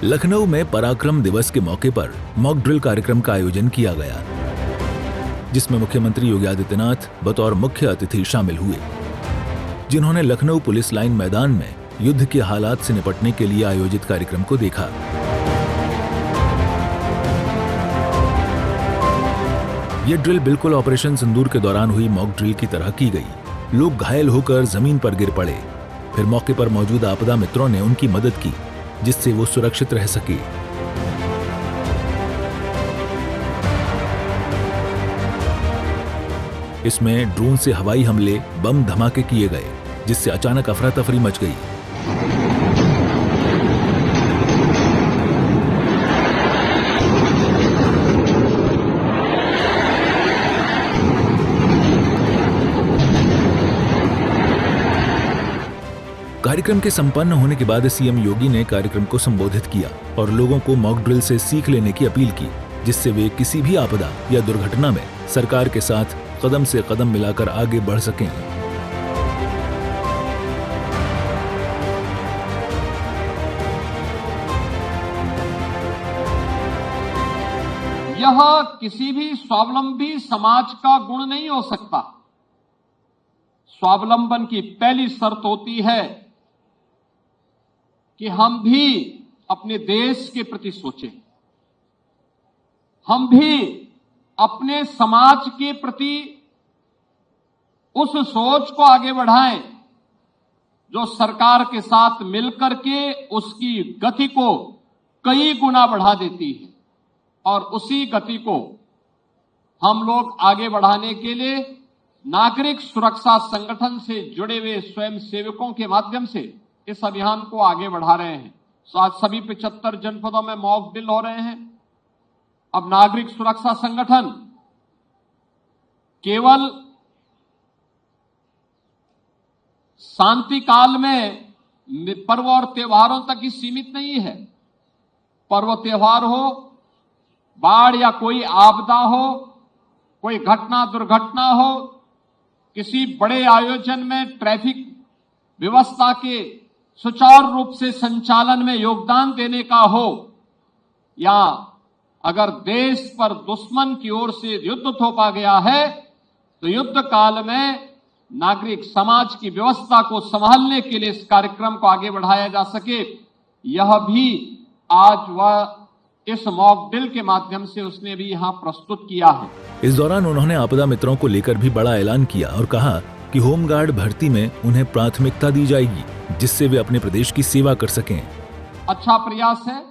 लखनऊ में पराक्रम दिवस के मौके पर मॉक ड्रिल कार्यक्रम का आयोजन किया गया, जिसमें मुख्यमंत्री योगी आदित्यनाथ बतौर मुख्य अतिथि शामिल हुए, जिन्होंने लखनऊ पुलिस लाइन मैदान में युद्ध के हालात से निपटने के लिए आयोजित कार्यक्रम को देखा। यह ड्रिल बिल्कुल ऑपरेशन सिंदूर के दौरान हुई मॉक ड्रिल की तरह की गई। लोग घायल होकर जमीन पर गिर पड़े। फिर मौके पर मौजूद आपदा मित्रों ने उनकी मदद की, जिससे वो सुरक्षित रह सके। इसमें ड्रोन से हवाई हमले, बम धमाके किए गए, जिससे अचानक अफरा तफरी मच गई। कार्यक्रम के संपन्न होने के बाद सीएम योगी ने कार्यक्रम को संबोधित किया और लोगों को मॉक ड्रिल से सीख लेने की अपील की, जिससे वे किसी भी आपदा या दुर्घटना में सरकार के साथ कदम से कदम मिलाकर आगे बढ़ सकें। यह किसी भी स्वावलंबी समाज का गुण नहीं हो सकता। स्वावलंबन की पहली शर्त होती है कि हम भी अपने देश के प्रति सोचें, हम भी अपने समाज के प्रति उस सोच को आगे बढ़ाएं जो सरकार के साथ मिलकर के उसकी गति को कई गुना बढ़ा देती है। और उसी गति को हम लोग आगे बढ़ाने के लिए नागरिक सुरक्षा संगठन से जुड़े हुए स्वयं सेवकों के माध्यम से इस अभियान को आगे बढ़ा रहे हैं। आज सभी 75 जनपदों में मॉक ड्रिल हो रहे हैं। अब नागरिक सुरक्षा संगठन केवल शांति काल में पर्व और त्योहारों तक ही सीमित नहीं है। पर्व त्योहार हो, बाढ़ या कोई आपदा हो, कोई घटना दुर्घटना हो, किसी बड़े आयोजन में ट्रैफिक व्यवस्था के सुचारू रूप से संचालन में योगदान देने का हो, या अगर देश पर दुश्मन की ओर से युद्ध थोपा गया है तो युद्ध काल में नागरिक समाज की व्यवस्था को संभालने के लिए इस कार्यक्रम को आगे बढ़ाया जा सके, यह भी आज वह इस मॉक ड्रिल के माध्यम से उसने भी यहां प्रस्तुत किया है। इस दौरान उन्होंने आपदा मित्रों को लेकर भी बड़ा ऐलान किया और कहा कि होमगार्ड भर्ती में उन्हें प्राथमिकता दी जाएगी, जिससे वे अपने प्रदेश की सेवा कर सकें। अच्छा प्रयास है,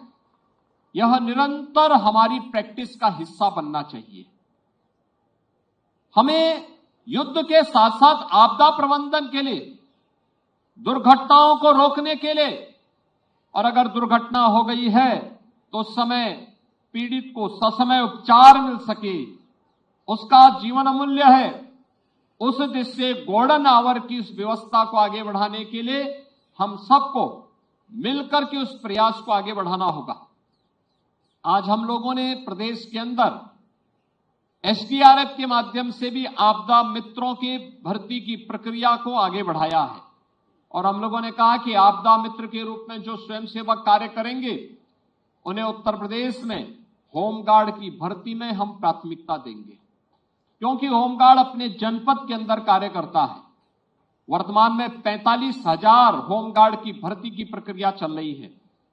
यह निरंतर हमारी प्रैक्टिस का हिस्सा बनना चाहिए। हमें युद्ध के साथ साथ आपदा प्रबंधन के लिए, दुर्घटनाओं को रोकने के लिए, और अगर दुर्घटना हो गई है तो उस समय पीड़ित को ससमय उपचार मिल सके, उसका जीवन अमूल्य है। उस दिशा से गोल्डन आवर की इस व्यवस्था को आगे बढ़ाने के लिए हम सबको मिलकर के उस प्रयास को आगे बढ़ाना होगा। आज हम लोगों ने प्रदेश के अंदर एसडीआरएफ के माध्यम से भी आपदा मित्रों के भर्ती की प्रक्रिया को आगे बढ़ाया है, और हम लोगों ने कहा कि आपदा मित्र के रूप में जो स्वयंसेवक कार्य करेंगे उन्हें उत्तर प्रदेश में होमगार्ड की भर्ती में हम प्राथमिकता देंगे, क्योंकि होमगार्ड अपने जनपद के अंदर कार्य करता है। वर्तमान में 45,000 होमगार्ड की भर्ती की प्रक्रिया चल रही है,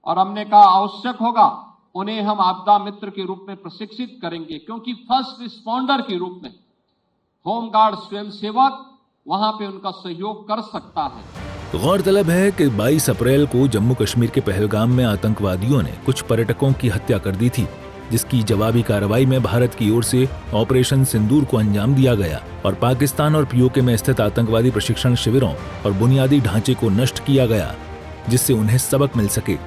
और हमने कहा आवश्यक होगा उन्हें हम आपदा मित्र के रूप में प्रशिक्षित करेंगे, क्योंकि फर्स्ट रिस्पॉन्डर के रूप में होमगार्ड स्वयंसेवक वहां पे उनका सहयोग कर सकता है। गौरतलब है कि 22 अप्रैल को जम्मू कश्मीर के पहलगाम में आतंकवादियों ने कुछ पर्यटकों की हत्या कर दी थी, जिसकी जवाबी कार्रवाई में भारत की ओर से ऑपरेशन सिंदूर को अंजाम दिया गया और पाकिस्तान और पीओके में स्थित आतंकवादी प्रशिक्षण शिविरों और बुनियादी ढांचे को नष्ट किया गया, जिससे उन्हें सबक मिल सके।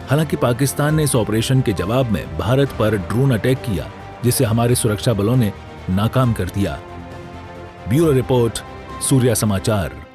हालांकि पाकिस्तान ने इस ऑपरेशन के जवाब में भारत पर ड्रोन अटैक किया, जिसे हमारे सुरक्षा बलों ने नाकाम कर दिया। ब्यूरो रिपोर्ट, सूर्या समाचार।